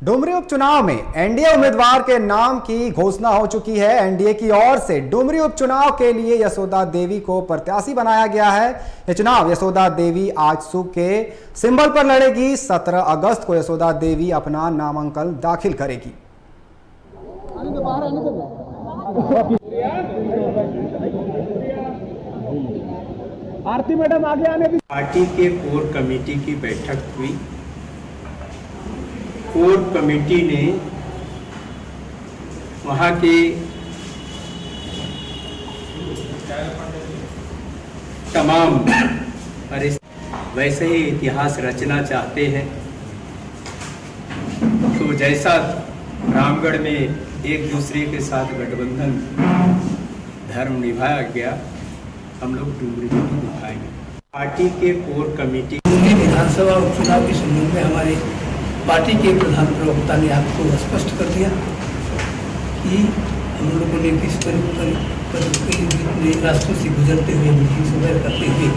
डुमरी उपचुनाव में एनडीए उम्मीदवार के नाम की घोषणा हो चुकी है। एनडीए की ओर से डुमरी उपचुनाव के लिए यशोदा देवी को प्रत्याशी बनाया गया है। यह चुनाव यशोदा देवी आजसू के सिंबल पर लड़ेगी। 17 अगस्त को यशोदा देवी अपना नामांकन दाखिल करेगी। आरती मैडम आगे आने की। पार्टी के कोर कमेटी की बैठक हुई। कोर कमेटी ने वहाँ के तमाम वैसे ही इतिहास रचना चाहते हैं। तो जैसा रामगढ़ में एक दूसरे के साथ गठबंधन धर्म निभाया गया, हम लोग डुमरी में भी निभाएंगे। पार्टी के कोर कमेटी विधानसभा उपचुनाव के संबंध में हमारे पार्टी के प्रधान प्रवक्ता ने आपको स्पष्ट कर दिया कि हम लोगों ने किस तरह रास्तों से गुजरते हुए मीटिंग वगैरह करते हुए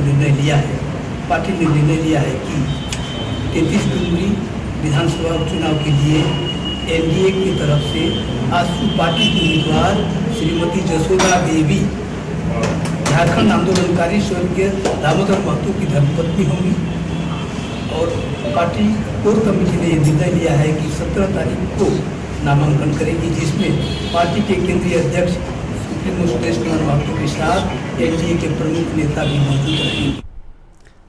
निर्णय लिया है। पार्टी ने निर्णय लिया है कि 33 डुमरी विधानसभा उपचुनाव के लिए एनडीए की तरफ से आजसू पार्टी की उम्मीदवार श्रीमती यशोदा देवी झारखंड आंदोलनकारी स्वर्गीय दामोदर महतो की धर्मपत्नी होंगी। और पार्टी कोर कमेटी ने निर्णय लिया है कि 17 तारीख को नामांकन करेगी, जिसमें पार्टी के केंद्रीय अध्यक्ष सुप्रीमो सुदेश कुमार महतो के साथ एनडीए के प्रमुख नेता भी मौजूद रहेंगे।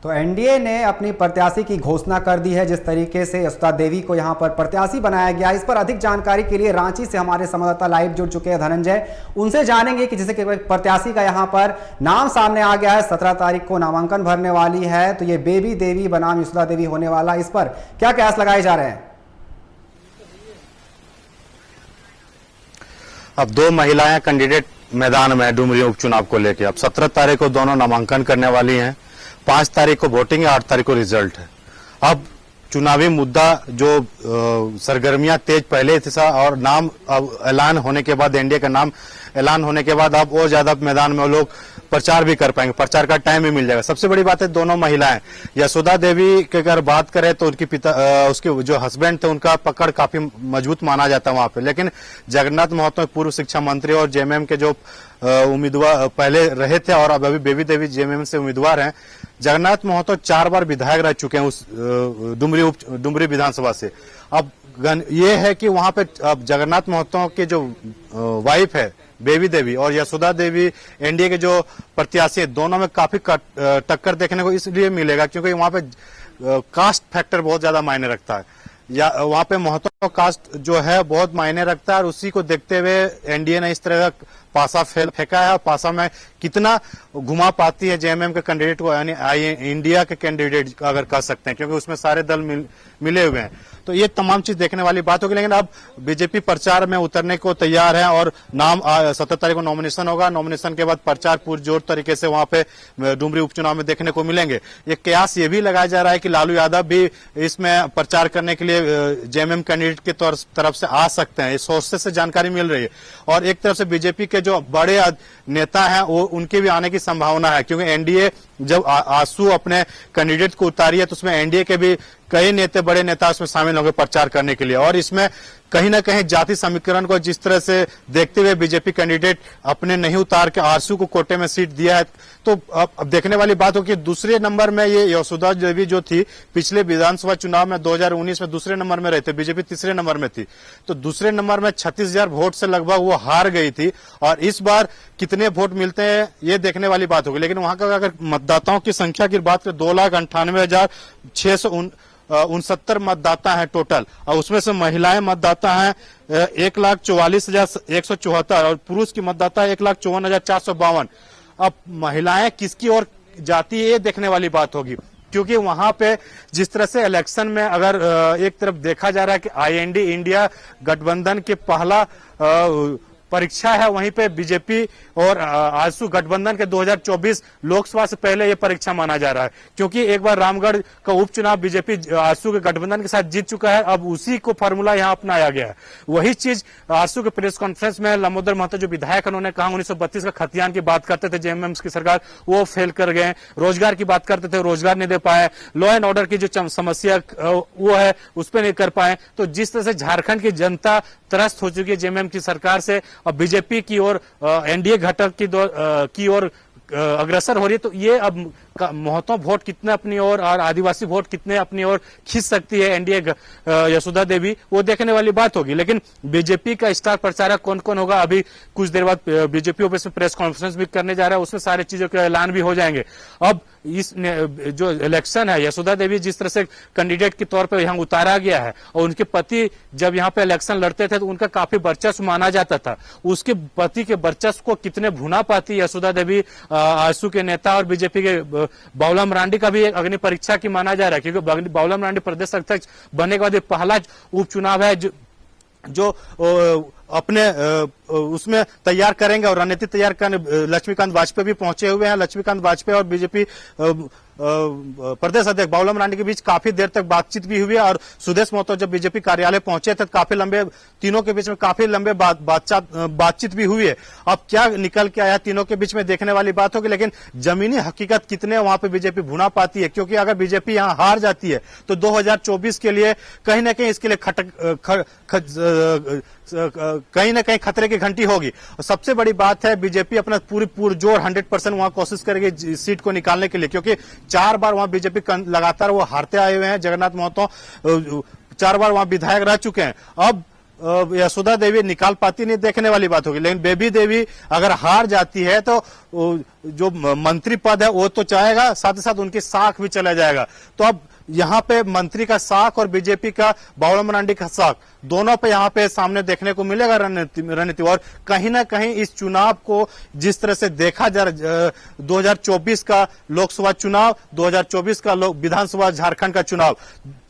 तो एनडीए ने अपनी प्रत्याशी की घोषणा कर दी है। जिस तरीके से यशोदा देवी को यहां पर प्रत्याशी बनाया गया, इस पर अधिक जानकारी के लिए रांची से हमारे संवाददाता लाइव जुड़ चुके हैं धनंजय। उनसे जानेंगे कि जैसे कि प्रत्याशी का यहां पर नाम सामने आ गया है, 17 तारीख को नामांकन भरने वाली है, तो ये बेबी देवी बनाम यशोदा देवी होने वाला, इस पर क्या कयास लगाए जा रहे हैं? अब दो महिलाएं कैंडिडेट मैदान में डुमरी उपचुनाव को लेकर अब 17 तारीख को दोनों नामांकन करने वाली हैं। 5 तारीख को वोटिंग है, 8 तारीख को रिजल्ट है। अब चुनावी मुद्दा जो सरगर्मियां तेज पहले थी और नाम अब ऐलान होने के बाद, एनडीए का नाम ऐलान होने के बाद अब और ज्यादा मैदान में लोग प्रचार भी कर पाएंगे, प्रचार का टाइम भी मिल जाएगा। सबसे बड़ी बात है दोनों महिलाएं, यशोदा देवी की अगर बात करें तो उनकी उसके जो हस्बैंड थे उनका पकड़ काफी मजबूत माना जाता है वहां पे। लेकिन जगन्नाथ महतो पूर्व शिक्षा मंत्री और जेएमएम के जो उम्मीदवार पहले रहे थे और अब अभी बेबी देवी जेएमएम से उम्मीदवार हैं। जगन्नाथ महतो 4 बार विधायक रह चुके हैं उस डुमरी विधानसभा से। अब ये है कि वहां पे अब जगन्नाथ महतो के जो वाइफ है बेबी देवी और यशोदा देवी एनडीए के जो प्रत्याशी है, दोनों में काफी टक्कर देखने को इसलिए मिलेगा क्योंकि वहां पे कास्ट फैक्टर बहुत ज्यादा मायने रखता है। या वहां पे महतो कास्ट जो है बहुत मायने रखता है और उसी को देखते हुए एनडीए ने इस तरह का पासा फेंका है। पासा में कितना घुमा पाती है जेएमएम के कैंडिडेट को, यानी इंडिया के कैंडिडेट अगर कह सकते हैं, क्योंकि उसमें सारे दल मिले हुए हैं। तो ये तमाम चीज देखने वाली बात होगी। लेकिन अब बीजेपी प्रचार में उतरने को तैयार है और नाम 17 तारीख को नॉमिनेशन होगा। नॉमिनेशन के बाद प्रचार पुरजोर तरीके से वहां पे डुमरी उपचुनाव में देखने को मिलेंगे। ये कयास ये भी लगाया जा रहा है कि लालू यादव भी इसमें प्रचार करने के लिए जेएमएम कैंडिडेट की तरफ से आ सकते हैं। इस सोर्सेस से जानकारी मिल रही है। और एक तरफ से बीजेपी के जो बड़े नेता हैं वो उनके भी आने की संभावना है, क्योंकि एनडीए जब आजसू अपने कैंडिडेट को उतारी है तो उसमें एनडीए के भी कई बड़े नेता उसमें शामिल होंगे प्रचार करने के लिए। और इसमें कहीं ना कहीं जाति समीकरण को जिस तरह से देखते हुए बीजेपी कैंडिडेट अपने नहीं उतार के आजसू को कोटे में सीट दिया है, तो अब देखने वाली बात हो कि दूसरे नंबर में ये यशोदा देवी जो थी पिछले विधानसभा चुनाव में 2019 में दूसरे नंबर में रहे थे, बीजेपी तीसरे नंबर में थी। तो दूसरे नंबर में 36,000 वोट से लगभग वो हार गई थी और इस बार कितने वोट मिलते हैं ये देखने वाली बात होगी। लेकिन वहां का अगर मतदाताओं की संख्या की बात करें 2,98,669 मतदाता हैं टोटल, और उसमें से महिलाएं मतदाता हैं 1,44,174 और पुरुष की मतदाता है 1,54,452। अब महिलाएं किसकी ओर जाती है ये देखने वाली बात होगी, क्योंकि वहां पे जिस तरह से इलेक्शन में अगर एक तरफ देखा जा रहा है कि आईएनडी इंडिया गठबंधन के पहला परीक्षा है वहीं पे बीजेपी और आजसू गठबंधन के 2024 लोकसभा से पहले ये परीक्षा माना जा रहा है, क्योंकि एक बार रामगढ़ का उपचुनाव बीजेपी आजसू के गठबंधन के साथ जीत चुका है। अब उसी को फॉर्मूला यहाँ अपनाया गया है। वही चीज आजसू के प्रेस कॉन्फ्रेंस में लंबोदर महतो जो विधायक उन्होंने कहा 1932 का खतियान की बात करते थे जेएमएम की सरकार, वो फेल कर गए। रोजगार की बात करते थे, रोजगार नहीं दे पाए। लॉ एंड ऑर्डर की जो समस्या वो है उस पर नहीं कर पाए। तो जिस तरह से झारखंड की जनता त्रस्त हो चुकी है जेएमएम की सरकार से और बीजेपी की ओर एनडीए घटक की ओर अग्रसर हो रही है, तो ये अब महत्व वोट कितने अपनी ओर और आदिवासी वोट कितने अपनी ओर खींच सकती है एनडीए यशोदा देवी, वो देखने वाली बात होगी। लेकिन बीजेपी का स्टार प्रचारक कौन कौन होगा, अभी कुछ देर बाद बीजेपी ऑफिस में प्रेस कॉन्फ्रेंस भी करने जा रहा है, उसमें सारी चीजों के ऐलान भी हो जाएंगे। अब इस जो इलेक्शन है, यशोदा देवी जिस तरह से कैंडिडेट के तौर पर यहाँ उतारा गया है और उनके पति जब यहाँ पे इलेक्शन लड़ते थे तो उनका काफी वर्चस्व माना जाता था, उसके पति के वर्चस्व को कितने भुना पाती यशोदा देवी, आजसू के नेता और बीजेपी के बाबूलाल मरांडी का भी एक अग्नि परीक्षा की माना जा रहा है, क्योंकि बाबूलाल मरांडी प्रदेश अध्यक्ष बनने के बाद पहला उपचुनाव है जो अपने उसमें तैयार करेंगे और रणनीति तैयार करने लक्ष्मीकांत वाजपेयी भी पहुंचे हुए हैं। लक्ष्मीकांत वाजपेयी और बीजेपी प्रदेश अध्यक्ष बाबूलाल मरांडी के बीच काफी देर तक बातचीत भी हुई और सुदेश महतो जब बीजेपी कार्यालय पहुंचे थे काफी लंबे, तीनों के बीच में काफी लंबे बातचीत भी हुई है। अब क्या निकल के आया तीनों के बीच में देखने वाली बात होगी, लेकिन जमीनी हकीकत कितने वहां पे बीजेपी भुना पाती है, क्योंकि अगर बीजेपी यहां हार जाती है तो 2024 के लिए कहीं ना कहीं इसके लिए कहीं ना कहीं खतरे की घंटी होगी। और सबसे बड़ी बात है बीजेपी अपना पूरी पुरजोर 100% वहां कोशिश करेगी सीट को निकालने के लिए, क्योंकि 4 बार वहां बीजेपी लगातार वो हारते आए हुए हैं। जगन्नाथ महतो 4 बार वहां विधायक रह चुके हैं। अब यशोदा देवी निकाल पाती नहीं, देखने वाली बात होगी। लेकिन बेबी देवी अगर हार जाती है तो जो मंत्री पद है वो तो चाहेगा, साथ ही साथ उनकी साख भी चला जाएगा। तो अब यहाँ पे मंत्री का साख और बीजेपी का बाबूलाल मरांडी का साख दोनों पे यहाँ पे सामने देखने को मिलेगा रणनीति। और कहीं ना कहीं इस चुनाव को जिस तरह से देखा जा 2024 का लोकसभा चुनाव, 2024 का विधानसभा झारखंड का चुनाव,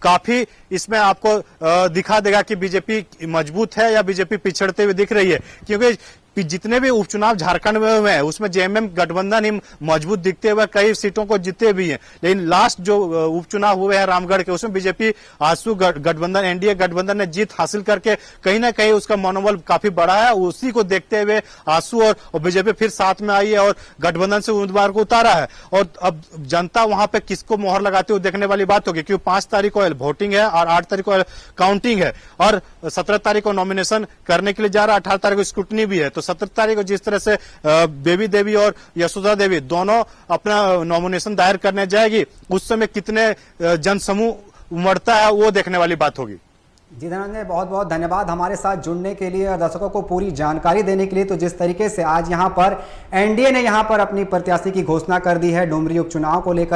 काफी इसमें आपको दिखा देगा कि बीजेपी मजबूत है या बीजेपी पिछड़ते हुए दिख रही है, क्योंकि जितने भी उपचुनाव झारखंड में हुए हैं उसमें जेएमएम गठबंधन ही मजबूत दिखते हुए कई सीटों को जीते भी हैं। लेकिन लास्ट जो उपचुनाव हुए हैं रामगढ़ के, उसमें बीजेपी आजसू गठबंधन एनडीए गठबंधन ने जीत हासिल करके कहीं ना कहीं उसका मनोबल काफी बढ़ा है। उसी को देखते हुए आजसू और बीजेपी फिर साथ में आई है और गठबंधन से उम्मीदवार को उतारा है। और अब जनता वहां पे किसको मोहर लगाते हुए देखने वाली बात होगी, क्योंकि 5 तारीख को वोटिंग है और 8 तारीख को काउंटिंग है और 17 तारीख को नॉमिनेशन करने के लिए जा रहा है, 18 तारीख को स्क्रूटनी भी है। तो 17 तारीख को जिस तरह से बेबी देवी और यशोदा देवी दोनों अपना नॉमिनेशन दायर करने जाएगी, उस समय कितने जनसमूह उमड़ता है वो देखने वाली बात होगी। जी धनंजय, बहुत बहुत धन्यवाद हमारे साथ जुड़ने के लिए और दर्शकों को पूरी जानकारी देने के लिए। तो जिस तरीके से आज यहाँ पर एनडीए ने यहाँ पर अपनी प्रत्याशी की घोषणा कर दी है डुमरी उपचुनाव को लेकर